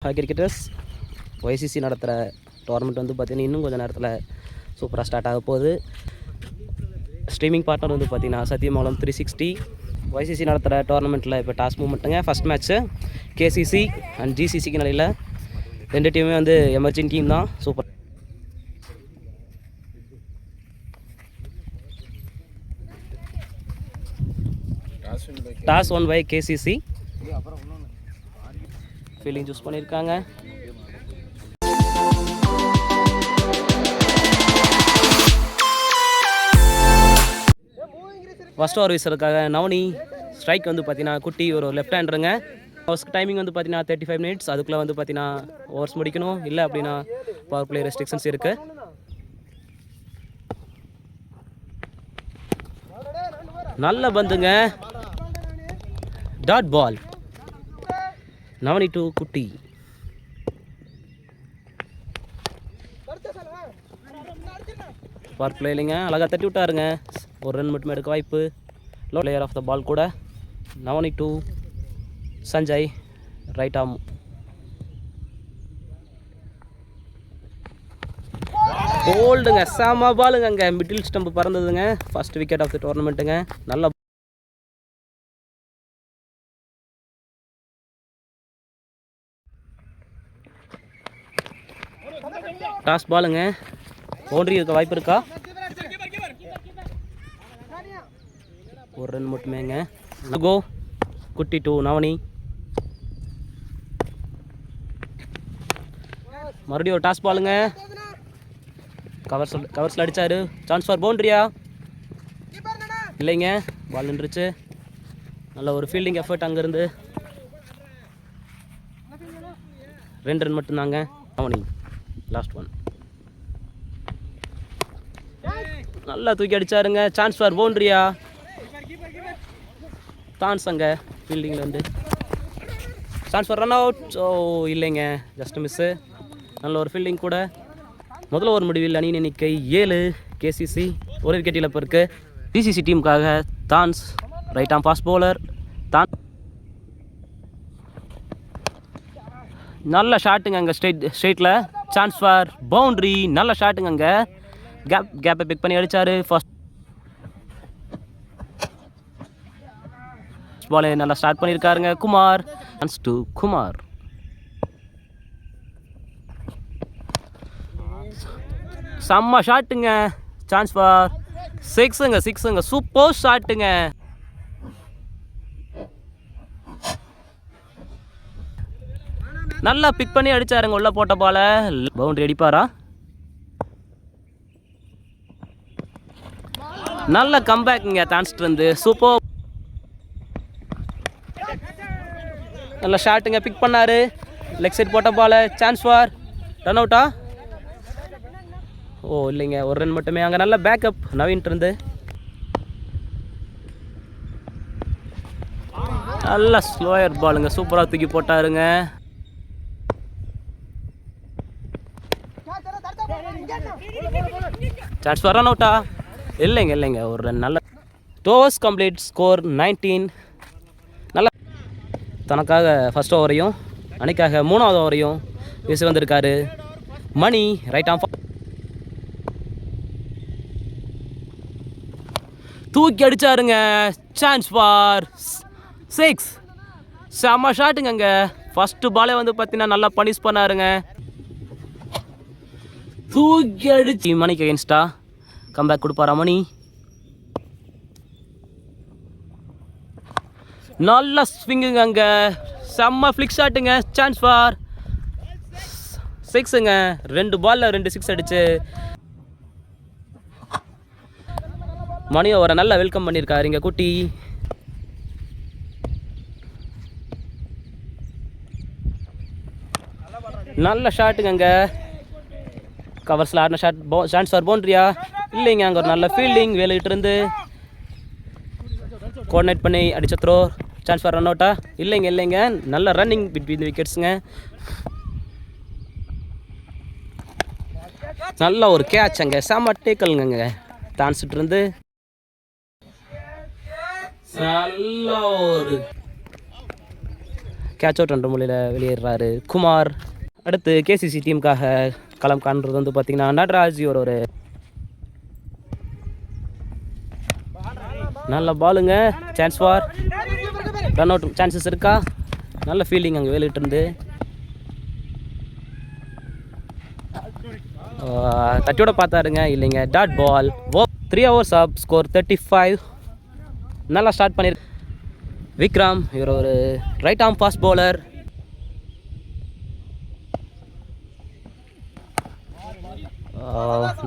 Cricketers ஒய்சிசி நடத்துகிற tournament வந்து பார்த்திங்கன்னா இன்னும் கொஞ்சம் நேரத்தில் சூப்பராக ஸ்டார்ட் ஆக போகுது. ஸ்ட்ரீமிங் பார்ட்னர் வந்து பார்த்திங்கன்னா சத்தியமங்கலம் 360. ஒய்சிசி நடத்துகிற டோர்னமெண்ட்டில் இப்போ டாஸ் மூவ்மெண்ட்டுங்க. ஃபஸ்ட் மேட்ச்சு கேசிசி அண்ட் ஜிசிசிக்கு நிலையில் ரெண்டு டீமுமே வந்து எமர்ஜிங் டீம் தான். Super. Toss won by KCC. Fielding choose பண்ணியிருக்காங்க. ஃபஸ்ட் ஓவர் வீசுறதுக்காக நவனி. ஸ்ட்ரைக் வந்து பார்த்தீங்கன்னா குட்டி ஒரு லெஃப்ட் ஹேண்டருங்க. ஃபர்ஸ்ட் டைமிங் வந்து பார்த்தீங்கன்னா 35 மினிட்ஸ். அதுக்குள்ளே வந்து பார்த்தீங்கன்னா ஓவர்ஸ் முடிக்கணும். இல்லை அப்படின்னா பவர் பிளே ரெஸ்ட்ரிக்ஷன்ஸ் இருக்குது. நல்ல பந்துங்க. Dot ball. Navani to Kutty. Power play இல்லைங்க. அழகாக தட்டி விட்டாருங்க. ஒரு ரன் மட்டுமே எடுக்க வாய்ப்பு. Low player of the ball கூட. நவனி டு சஞ்சய். ரைட் ஆம். போல்டுங்க. செம பாலுங்க. அங்கே மிடில் ஸ்டம்ப் பறந்ததுங்க. ஃபர்ஸ்ட் விக்கெட் ஆஃப் த டோர்னமெண்ட்டுங்க. நல்ல டாஸ் பாலுங்க. பவுண்டரி இருக்க வாய்ப்பு இருக்கா? ஒரு ரன் மட்டுமேங்க. கோ. குட்டி டூ நவனி. மறுபடியும் ஒரு டாஸ் பாலுங்க. கவர்ஸில் அடித்தார். சான்ஸ் ஃபார் பவுண்டரியா? இல்லைங்க. பால் நின்றுச்சு. நல்ல ஒரு ஃபீல்டிங் எஃபர்ட் அங்கேருந்து. 2 ரன் மட்டும்தாங்க. Navani last one. நல்லா தூக்கி அடித்தாருங்க. சான்ஸ் ஃபார் பவுண்டரியா? சான்ஸ் அங்கே ஃபீல்டிங்கில் வந்து chance for run out. So இல்லைங்க, ஜஸ்ட் மிஸ்ஸு. நல்ல ஒரு ஃபீல்டிங் கூட. முதல்ல ஒரு முடிவில் அணியின் எண்ணிக்கை 7. கேசிசி ஒரு விக்கெட் இழப்பு இருக்குது. டிசிசி டீமுக்காக தான்ஸ் ரைட் ஆம் ஃபாஸ்ட் பவுலர். தான் நல்ல ஷாட்டுங்க அங்கே ஸ்ட்ரெயிட்டில். Chance for boundary. நல்ல ஷாட்டுங்க அங்கே. கேப்பை பிக் பண்ணி அடித்தார். ஃபர்ஸ்ட் பாலை நல்லா ஸ்டார்ட் பண்ணியிருக்காருங்க குமார். சான்ஸ் டு குமார். செம்ம ஷாட்டுங்க. Chance for சிக்ஸுங்க. சூப்பர் ஷாட்டுங்க. நல்லா பிக் பண்ணி அடிச்சாருங்க. உள்ள போட்ட பால பவுண்டரி அடிப்பாரா? நல்ல கம்பேக்குங்க தான்ஸ்ட் வந்து. சூப்பர். நல்ல ஷாட்டுங்க. பிக் பண்ணாரு. லெக் சைட் போட்ட பால. சான்ஸ் ஃபார் ரன் அவுட்டா? ஓ இல்லைங்க, ஒரு ரன் மட்டுமே. அங்கே நல்ல பேக்கப் நவீன்ட்டு இருந்து. நல்ல ஸ்லோயர் பாலுங்க. சூப்பராக தூக்கி போட்டாருங்க. சான்ஸ் ஃபார் ரன் அவுட்டா? இல்லைங்க, ஒரு ரன். நல்ல டோஸ் கம்ப்ளீட். ஸ்கோர் 19. நல்லா தனக்காக ஃபர்ஸ்ட் ஓவரையும் அணிக்காக 3வது ஓவரையும் வீசி வந்திருக்காரு மணி. ரைட் ஆம் தூக்கி அடிச்சாருங்க. Chance for 6. செம்ம ஷாட்டுங்க அங்கே. ஃபஸ்ட்டு பாலே வந்து பார்த்தீங்கன்னா நல்லா பனிஷ் பண்ணாருங்க. தூக்கி அடிச்சு மணிக்கு அகேன்ஸ்டா கம்பேக் கொடுப்பாரா மணி? நல்ல ஸ்விங்குங்க அங்கே. செம்ம ஃப்ளிக் ஷாட்டுங்க. Chance for 6ங்க. 2 பாலில் 2 6 அடிச்சு மணி அவரை நல்லா வெல்கம் பண்ணியிருக்காரு இங்கே குட்டி. நல்ல ஷாட்டுங்க அங்கே. கவர்ஸில் ஆடின ஷாட். சான்ஸ் ஃபார் பவுண்டரியா? இல்லைங்க. அங்கே ஒரு நல்ல ஃபீல்டிங் வேலையிட்டு இருந்து கோஆர்டினேட் பண்ணி அடித்த த்ரோ. சான்ஸ் ஃபார் ரன் அவுட்டா? இல்லைங்க. நல்ல ரன்னிங் பிட்வீன் விக்கெட்ஸுங்க. நல்ல ஒரு கேட்ச் அங்கே. செம்ம டேக்கலுங்க அங்கே தான்ஸ்ட்டு இருந்து. நல்ல ஒரு கேட்ச் அவுட் என்ற முறையில் வெளியேறாரு குமார். அடுத்து கேசிசி டீமுக்காக களம் காண்றது வந்து பார்த்திங்கன்னா நடராஜ். ஒரு நல்ல பாலுங்க. Chance for run out chances இருக்கா? நல்ல ஃபீல்டிங் அங்கே வெளியிட்டு இருந்து தட்டியோட பார்த்தாருங்க, இல்லைங்க. Dot ball. 3 overs up score 35. நல்லா ஸ்டார்ட் பண்ணியிருக்கு விக்ரம். இவர் ஒரு ரைட் ஆர்ம் ஃபாஸ்ட் பவுலர்.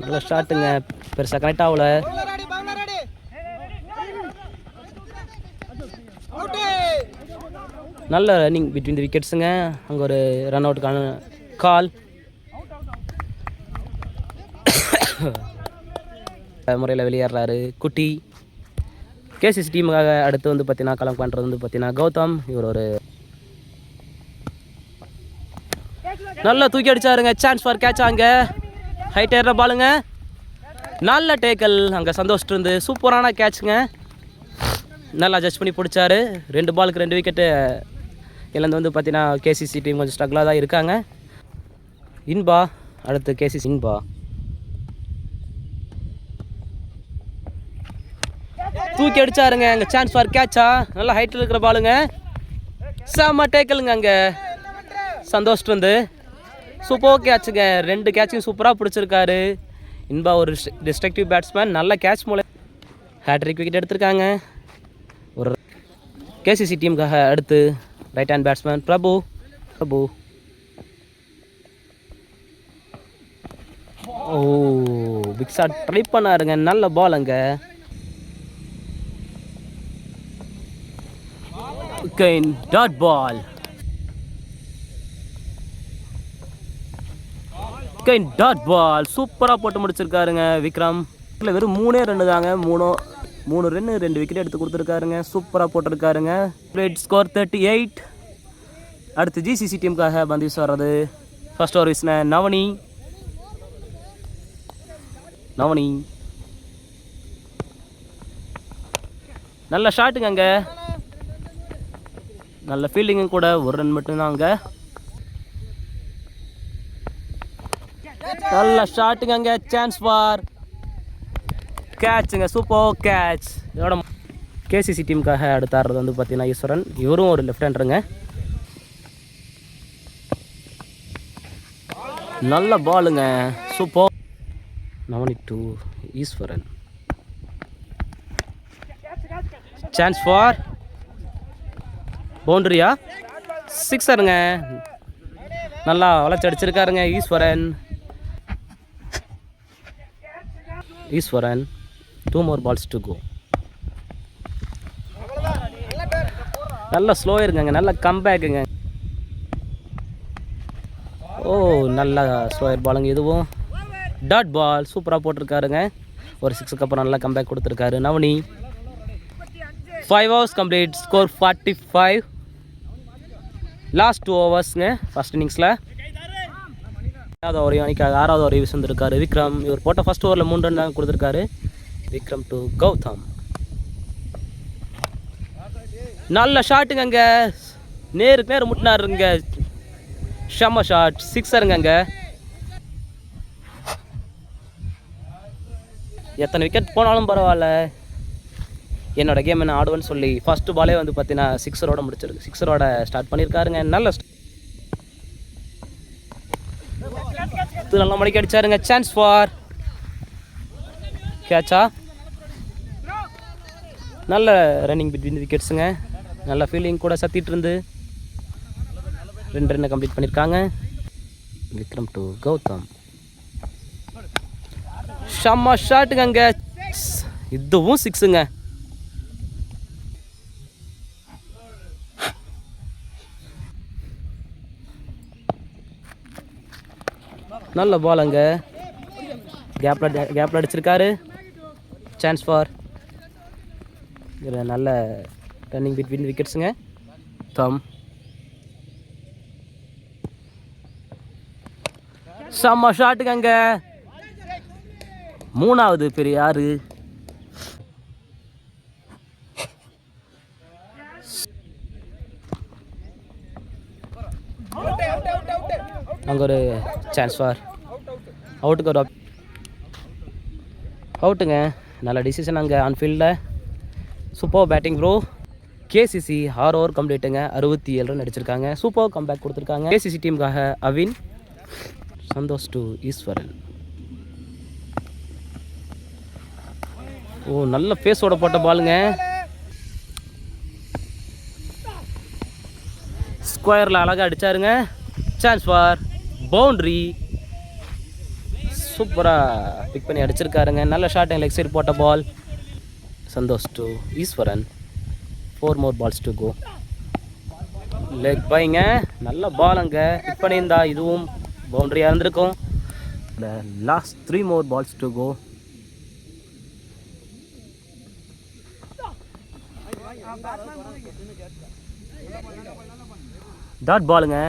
நல்ல ஷாட்டுங்க, பெருசாக கனெக்ட் ஆகல. நல்ல ரன்னிங் பிட்வீன் தி விக்கெட்ஸுங்க. அங்கே ஒரு ரன் அவுட்டுக்கான கால். முறையில் வெளியேறாரு குட்டி. கேசிசி டீமுக்காக அடுத்து வந்து பார்த்தீங்கன்னா களம் பண்ணுறது வந்து பார்த்தீங்கன்னா கௌதம். இவர் ஒரு நல்லா தூக்கி அடிச்சாருங்க. Chance for catch. அங்கே ஹைட் ஏற பாலுங்க. நல்ல டேக்கல் அங்கே சந்தோஷம் இருந்து சூப்பரான கேட்சுங்க. நல்லா ஜட்ஜ் பண்ணி பிடிச்சாரு. 2 பாலுக்கு 2 விக்கெட்டு. இதுலேருந்து வந்து பார்த்தீங்கன்னா கேசிசி டீம் கொஞ்சம் ஸ்ட்ரகிளாக தான் இருக்காங்க. இன்பா அடுத்து கேசிசி இன்பா தூக்கி அடிச்சாருங்க. அங்கே சான்ஸ் ஃபார் கேட்சா. நல்லா ஹைட்டில் இருக்கிற பாலுங்க. செம்ம டேக்கலுங்க. அங்கே சந்தோஷம் வந்து சூப்பர் கேட்சுங்க. 2 கேட்சையும் சூப்பராக பிடிச்சிருக்காரு இன்பா. ஒரு டிஸ்ட்ரக்டிவ் பேட்ஸ்மேன். நல்ல கேட்ச் மூலம் ஹேட்ரிக் விக்கெட் எடுத்திருக்காங்க. ஒரு கேசிசி டீமுக்காக அடுத்து ரைட் ஹேண்ட் பேட்ஸ்மேன் பிரபு. ஓ பிக் ஷாட் ட்ரை பண்ணாருங்க. நல்ல பால். அங்கே டாட் பால். டாட் பால் சூப்பராக போட்டு முடிச்சிருக்காருங்க விக்ரம். இல்லை வெறும் 3 ரன்னு தாங்க. 3 ரன்னு 2 விக்கெட் எடுத்து கொடுத்துருக்காருங்க. சூப்பராக போட்டிருக்காருங்க. ஸ்கோர் 38. அடுத்து ஜிசிசி டீமுக்காக பந்து வர்றது ஃபர்ஸ்ட் ஓவர் வீசின நவனி. நல்ல ஷாட்டுங்க. அங்கே நல்ல ஃபீல்டிங்கும் கூட. 1 ரன் மட்டும்தான். அங்கே நல்ல ஷாட்டுங்க. அங்கே சான்ஸ் ஃபார் கேட்சுங்க. Super catch. இதோட கேசிசி டீமுக்காக அடுத்து ஆடுறது வந்து பார்த்தீங்கன்னா ஈஸ்வரன். இவரும் ஒரு லெஃப்ட் ஹேண்டருங்க. நல்ல பாலுங்க. Super. Navani to Eswaran. Chance for பவுண்டரியா? 6 நல்லா வளைச்சி அடிச்சிருக்காருங்க Eswaran. 2 more balls to go. நல்ல ஸ்லோ இருங்க. நல்ல கம்பேக்குங்க. ஓ நல்ல ஸ்லோயர் பாலுங்க. இதுவும் டாட் பால் சூப்பராக போட்டிருக்காருங்க. ஒரு 6க்கு அப்புறம் நல்லா கம்பேக் கொடுத்துருக்காரு Navani. 5 overs complete. Score 45. Last 2 overs first இன்னிங்ஸில். 6வது ஓவர் யூஸ் வந்துருக்காரு விக்ரம். இவர் போட்ட ஃபர்ஸ்ட் ஓவரில் 3 ரன் தான் கொடுத்துருக்காரு. விக்ரம் டு கௌதம். நல்ல ஷாட்டுங்க. அங்கே நேருக்கு நேரம் முட்டினாருங்க. செம்ம ஷாட். 6 அங்கே. எத்தனை விக்கெட் போனாலும் பரவாயில்ல, என்னோட கேம் என்ன ஆடுவேன்னு சொல்லி ஃபஸ்ட்டு பாலே வந்து பார்த்தீங்கன்னா 6 முடிச்சிருக்கு. 6 ஸ்டார்ட் பண்ணியிருக்காருங்க. நல்ல நல்லா மணிக்கு அடிச்சாருங்க. Chance for கேட்சா. நல்ல ரன்னிங் பிட்வீன் விக்கெட்ஸுங்க. நல்ல ஃபீல்டிங் கூட சத்திட்டு இருந்து 2 ரன்னை கம்ப்ளீட் பண்ணியிருக்காங்க. விக்ரம் டு கௌதம். செம்ம ஷாட்டுங்க. அங்கே இதுவும் 6. நல்ல பால். அங்கே கேப்பில் அடிச்சிருக்காரு. Chance for. நல்ல ரன்னிங் பிட்வீன் விக்கெட்ஸுங்க. தம் செம்ம ஷாட்டுங்க. அங்கே 3வது பெரிய 6. அங்கே ஒரு சான்ஸ் ஃபார் அவுட்டுக்கு ஒரு அவுட்டுங்க. நல்ல டிசிஷன் அங்கே ஆன்ஃபீல்டில். Super batting bro. KCC 6 over கம்ப்ளீட்டுங்க, 67 ரன் அடிச்சிருக்காங்க. சூப்பர் கம்பேக் கொடுத்துருக்காங்க கேசிசி டீமுக்காக. அவின், சந்தோஷ் டு ஈஸ்வரன். ஓ, நல்ல ஃபேஸோட போட்ட பாலுங்க. ஸ்கொயரில் அழகாக அடித்தாருங்க. Chance for boundary. சூப்பராக பிக் பண்ணி அடிச்சிருக்காருங்க. நல்ல ஷாட் லெக் சைடு போட்ட ball. Santhosh to Eswaran. 4 more balls to go. Leg பைங்க. நல்ல பால் அங்கே பிக் பண்ணியிருந்தா இதுவும் பவுண்ட்ரியாக இருந்திருக்கும். The last 3 more balls to go. Dot பாலுங்க.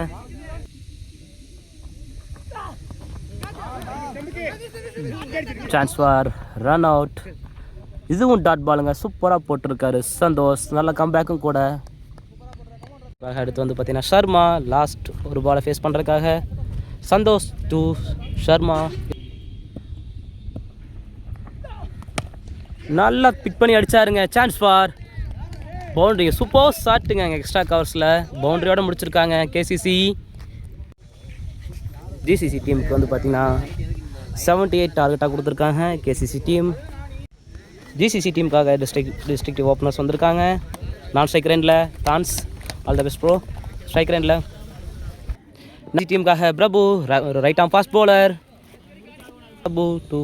Chance for run out. இதுவும் டாட் பாலுங்க. சூப்பராக போட்டிருக்காரு சந்தோஷ். நல்ல கம்பேக்கும் கூட. அடுத்து வந்து பார்த்தீங்கன்னா ஷர்மா லாஸ்ட் ஒரு பாலை ஃபேஸ் பண்ணுறதுக்காக. சந்தோஷ் டு ஷர்மா. நல்லா பிக் பண்ணி அடித்தாருங்க. Chance for boundary. சூப்பர் ஷாட்டுங்க. எக்ஸ்ட்ரா கவர்ஸில் பவுண்ட்ரியோடு முடிச்சிருக்காங்க கேசிசி. ஜிசிசி டீமுக்கு வந்து பார்த்திங்கன்னா 78 டார்கெட்டாக கொடுத்துருக்காங்க கேசிசி டீம். ஜிசிசி டீமுக்காக டிஸ்ட்ரிக்ட் ஓப்பனர்ஸ் வந்திருக்காங்க. நான் ஸ்ட்ரைக் ரேண்டில் தான்ஸ். All the best bro. Strike ரேண்டில் ஜி டீமுக்காக Prabhu, right arm fast bowler. Prabhu to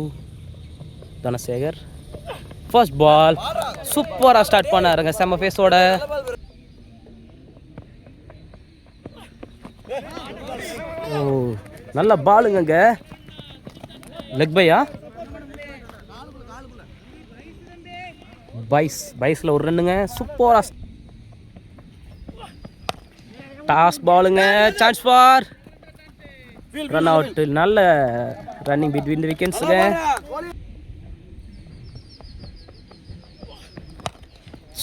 Dhanasekar. First ball சூப்பராக ஸ்டார்ட் பண்ணாருங்க செம்ம ஃபேஸோட. ஓ, நல்ல பாலுங்க. லெக் பையா பைஸில் ஒரு ரன்னுங்க. சூப்பராக டாஸ் பாலுங்க. Chance for run out. நல்ல ரன்னிங் பிட்வீன் தி விக்கெட்ஸுங்க.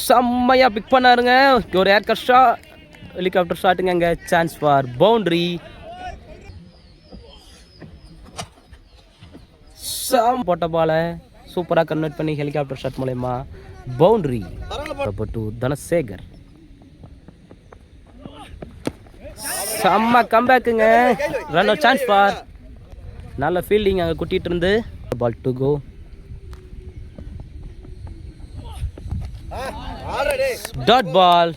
செம்மையாக பிக் பண்ணாருங்க. ஒரு ஏர்கர் ஷாட், ஹெலிகாப்டர் ஷாட்டுங்க அங்கே. Chance for boundary. போட்ட பாலை சூப்பராக கன்வெர்ட் பண்ணி ஹெலிகாப்டர் ஷாட் மூலயமா பவுண்ட்ரி. டு தனசேகர். செம்ம கம்பேக்குங்க. Run out. Chance for. நல்ல ஃபீல்டிங் அங்கே கூட்டிகிட்டு இருந்து. Ball to go. Dot ball.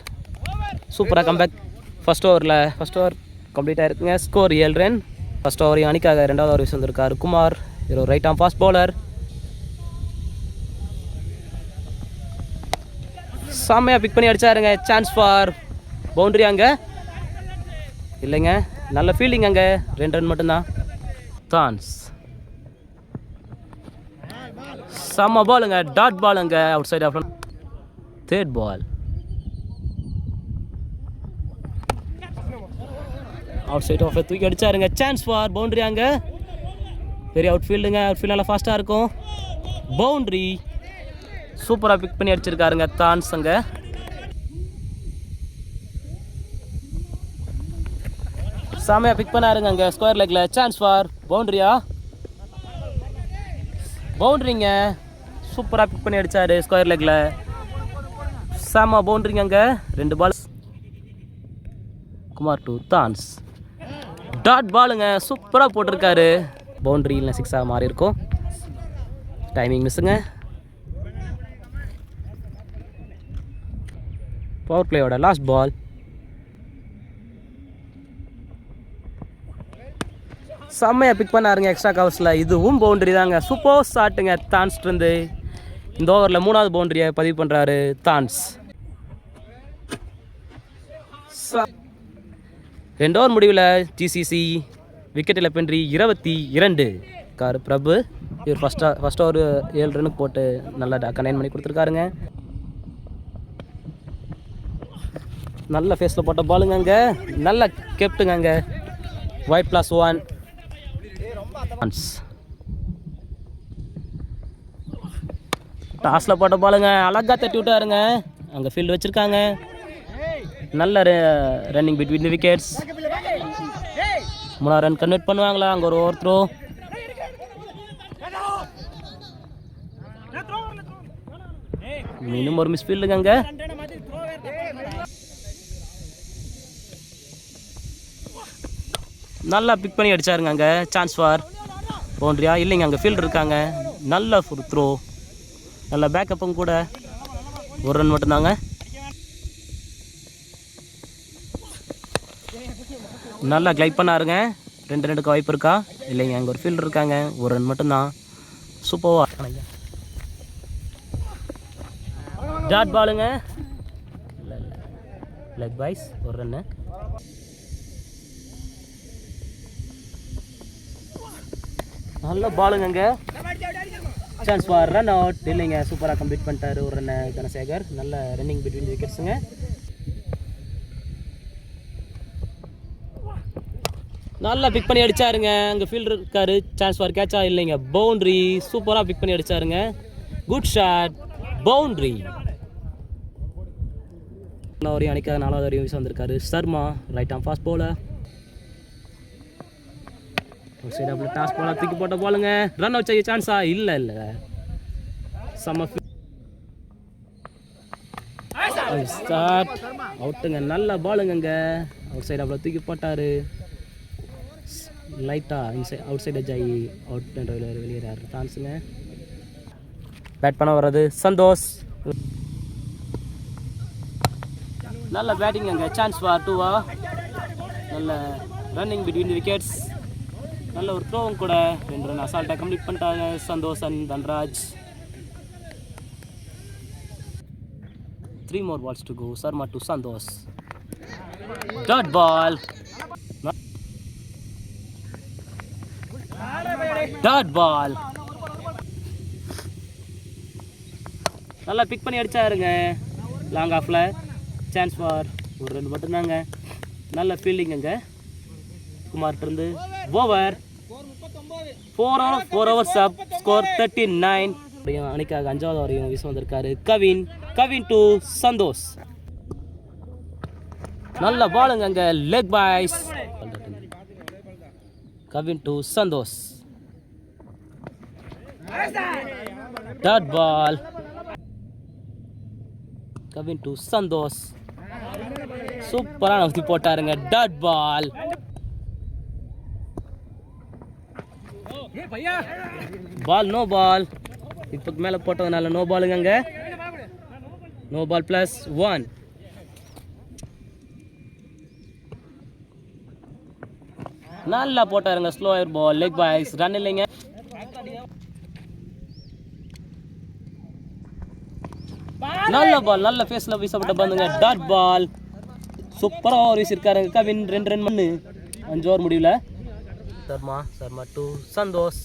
சூப்பராக கம்பேக். ஃபர்ஸ்ட் ஓவர் கம்ப்ளீட் ஆகிருக்குங்க. Score 7 run. ஃபர்ஸ்ட் ஓவர் அணிக்காக 2வது ஓவர் வீச வந்திருக்காரு Kumar. Right arm fast bowler. செம்மையாக பிக் பண்ணி அடிச்சாருங்க. சான்ஸ் ஃபார் பவுண்ட்ரி அங்கே இல்லைங்க. நல்ல ஃபீல்டிங் அங்கே. 2 ரன் மட்டும்தான். தான்ஸ். செம்ம பாலுங்க. டாட் பால் அங்கே out side off. Third ball outside off தூக்கி அடிச்சாருங்க. சான்ஸ் ஃபார் பவுண்ட்ரி அங்கே. பெரிய அவுட் ஃபீல்டுங்க. அவுட் ஃபீல்ட் நல்லா ஃபாஸ்ட்டாக இருக்கும். பவுண்ட்ரி. சூப்பராக பிக் பண்ணி அடிச்சிருக்காருங்க தான்ஸ் அங்கே. செமையாக பிக் பண்ணாருங்க அங்கே ஸ்கொயர் லெக்கில். சான்ஸ் ஃபார் பவுண்ட்ரியா. பவுண்ட்ரிங்க. சூப்பராக பிக் பண்ணி அடித்தார் ஸ்கொயர் லெக்கில். செம்ம பவுண்ட்ரிங்க அங்கே. 2 பால். குமார் டு தான்ஸ். டாட் பாலுங்க. சூப்பராக போட்டிருக்காரு. பவுண்ட்ரி இல்லை 6ஆக மாறி இருக்கும். டைமிங் மிஸ்ஸுங்க. பவர் பிளேயோட லாஸ்ட் பால். செம்மையாக பிக் பண்ணாருங்க எக்ஸ்ட்ரா கவர்ஸில். இதுவும் பவுண்ட்ரி தாங்க. சூப்பர் ஷாட்டுங்க தான்ஸ்லேருந்து. இந்த ஓவரில் 3வது பவுண்ட்ரியை பதிவு பண்ணுறாரு தான்ஸ். 2 ஓவர் முடிவில் ஜிசிசி விக்கெட் இழப்பின்றி 22 கார் பிரபு. இவர் ஃபஸ்ட் ஓவர் 7 ரன்னுக்கு போட்டு நல்லா கனைன் பண்ணி கொடுத்துருக்காருங்க. நல்ல ஃபேஸில் போட்ட பாலுங்க அங்கே. நல்ல கேப்டுங்க அங்கே. ஒயிட் +1. டாஸில் போட்ட பாலுங்க. அழகாக தட்டி விட்டாருங்க. அங்கே ஃபீல்டு வச்சுருக்காங்க. நல்ல ரன்னிங் பிட்வீன் தி விக்கெட்ஸ். 3 ரன் கன்வெர்ட் பண்ணுவாங்களா? அங்கே ஒரு ஓவர் த்ரோ. இன்னும் ஒரு மிஸ்ஃபீல்டுங்க அங்கே. நல்லா பிக் பண்ணி அடிச்சாருங்க அங்கே. சான்ஸ் ஃபார் பவுண்ட்ரியா? இல்லைங்க, அங்கே ஃபீல்டு இருக்காங்க. நல்ல ஒரு த்ரோ, நல்ல பேக்கப்பும் கூட. ஒரு ரன் மட்டும்தாங்க. நல்லா கிளைட் பண்ணாருங்க. 2 ரன்னுக்கு வாய்ப்பு இருக்கா? இல்லைங்க, அங்கே ஒரு ஃபீல்டு இருக்காங்க. ஒரு ரன் மட்டும்தான். சூப்பராக டாட் பாலுங்க. Leg byes. ஒரு ரன்னு. நல்ல பாலுங்க அங்கே. Chance for run out. இல்லைங்க, சூப்பராக கம்ப்ளீட் பண்ணிட்டாரு ஒரு ரன்னு தனசேகர். நல்ல ரன்னிங் பிட்வீன் விக்கெட்ஸுங்க. நல்லா பிக் பண்ணி அடிச்சாருங்க. அங்கே ஃபீல்டர் இருக்காரு. சான்ஸ் ஃபார் கேட்சா? இல்லைங்க, பவுண்ட்ரி. சூப்பராக பிக் பண்ணி அடிச்சாருங்க. Good shot, boundary. வரையும் அணிக்காக 4வது வரையும் வீச வந்திருக்காரு சர்மா. ரைட் ஆம் ஃபாஸ்ட் போல. சைடாக டாஸ் போல தூக்கி போட்ட பாலுங்க. ரன் அவுட் செய்ய சான்ஸா? இல்லை, செம்ம ஸ்டார்ட் அவுட்டுங்க. நல்ல பாலுங்க அங்கே. அவுட் சைடு அவ்வளோ தூக்கி போட்டார். லைட்டாக அவுட் சைடு எட்ஜ் ஆகி அவுட் வெளியேறாரு. சான்ஸுங்க. பேட் பண்ண வர்றது சந்தோஷ். நல்ல பேட்டிங் அங்கே. சான்ஸ் ஃபார் 2வா? நல்ல ரன்னிங் பிட்வீன் விக்கெட்ஸ். நல்ல ஒரு த்ரோவும் கூட. 2 ரன் அசால்ட்டாக கம்ப்ளீட் பண்ணிட்டாங்க Santhosh and Dhanraj. 3 more balls to go. Sharma to Sandosh. Dot ball. Dot ball. நல்லா பிக் பண்ணி அடிச்சாருங்க லாங் ஆஃபில். சான்ஸ் ஃபார் ஒரு ரன் மட்டும்தாங்க. நல்ல ஃபீல்டிங் அங்கே குமார்கிட்டருந்து. Over 4 overs up. ஸ்கோர் 39. அணிக்காக 5வது வரையும் வீச வந்திருக்காரு கவின் டு சந்தோஷ். நல்ல பாலுங்க அங்கே. Leg byes. Kavin to Santhosh. Dot ball. Kavin to Santhosh. சூப்பரான ஊத்தி போட்டாருங்க. Dot ball. Ball no ball. இப்போ மேலே போட்டதுனால நோ பாலுங்க அங்கே. No ball +1. நல்லா போட்டாருங்க. Slow air ball. Leg byes. Run இல்லைங்க. நல்ல பால். நல்ல ஃபேஸில் வீசப்பட்ட பந்துங்க. Dot ball. சூப்பராக ஓவர் வீசிருக்காருங்க கவின். 2 ரன் மண்ணு 5 ஓவர் முடிவில். சர்மா டு சந்தோஷ்.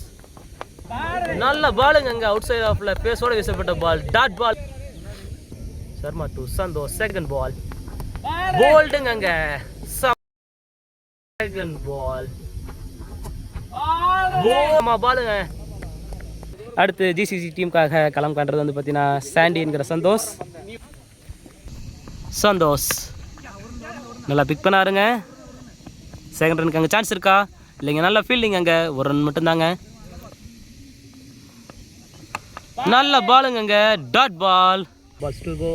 நல்ல பாலுங்க அங்கே. அவுட் சைட் ஆஃப்ல பேஸோட வீசப்பட்ட ball. Dot ball. Sharma to Santhosh. Second ball. போல்டுங்க அங்கே. Second ball. பாலுங்க. அடுத்து ஜிசிசி டீமுக்காக களம் காண்றது வந்து பார்த்தீங்கன்னா சாண்டி என்கிற சந்தோஷ் நல்லா பிக் பண்ணாருங்க. செகண்ட் ரனுக்கு அங்கே சான்ஸ் இருக்கா? இல்லைங்க. நல்ல ஃபீல்டிங் அங்கே. ஒரு ரன் மட்டும்தாங்க. நல்ல பாலுங்க அங்கே. Dot ball. Balls to go.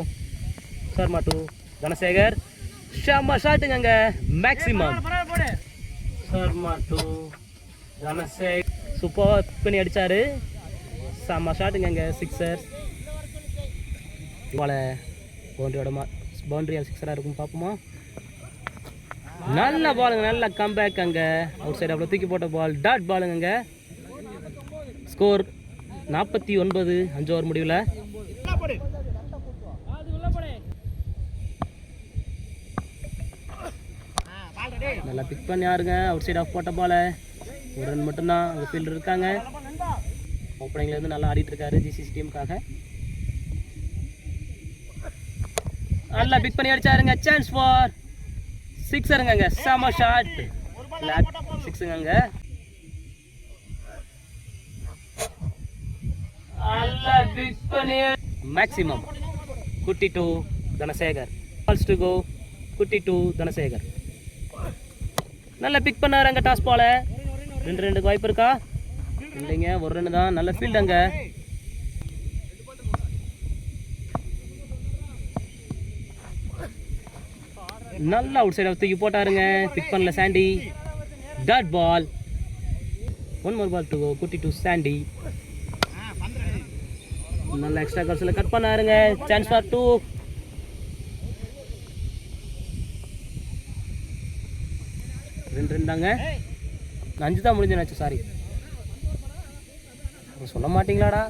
Sharma to Dhanasekar. ஷாமா ஷாட்டுங்க அங்கே. Maximum. Sharma to Dhanasekar. Super பண்ணி அடிச்சாரு. செம்ம ஷாட்டுங்க அங்கே. சிக்ஸர். பாலை பவுண்டரியா சிக்ஸராக இருக்கும் பார்ப்போமா? நல்ல பாலுங்க. நல்ல கம்பேக் அங்கே. அவுட் சைடு அவ்வளோ தூக்கி போட்ட பால். டாட் பாலுங்க அங்கே. ஸ்கோர் 49. 5 ஓவர் முடிவில். நல்லா பிக் பண்ணி யாருங்க. அவுட் சைடு ஆஃப் போட்ட பாலை. ஒரு ரன் மட்டும்தான். அங்கே ஃபீல்டர் இருக்காங்க. ஓப்பனிங்லேருந்து நல்லா ஆடிட்டு இருக்காரு ஜிசிசி டீமுக்காக. நல்லா பிக் பண்ணி அடிச்சாருங்க. சான்ஸ் ஃபார் சிக்ஸருங்க அங்கே. செம ஷாட். ஃபிளாட் சிக்ஸுங்க அங்கே. நல்லா பிக் பண்ணி maximum. Kutty to Dhanasekar. Balls to go. Kutty to Dhanasekar. நல்லா பிக் பண்ணார் அங்கே டாஸ் பால. 2 வாய்ப்பு இருக்கா? இல்லைங்க, ஒரு ரன் தான். நல்ல ஃபீல்டு அங்கே. நல்லா அவுட் சைடாக தூக்கி போட்டாருங்க. பிக் பண்ணல சாண்டி. Dot ball. 1 more ball to go. குட்டி டு சாண்டி. நல்ல எக்ஸ்ட்ரா கர்ஸில் கட் பண்ணாருங்க. Chance for 2. தாங்க. 5 தான் முடிஞ்சாச்சு. சாரி, சொல்ல மாட்டீங்களாடா?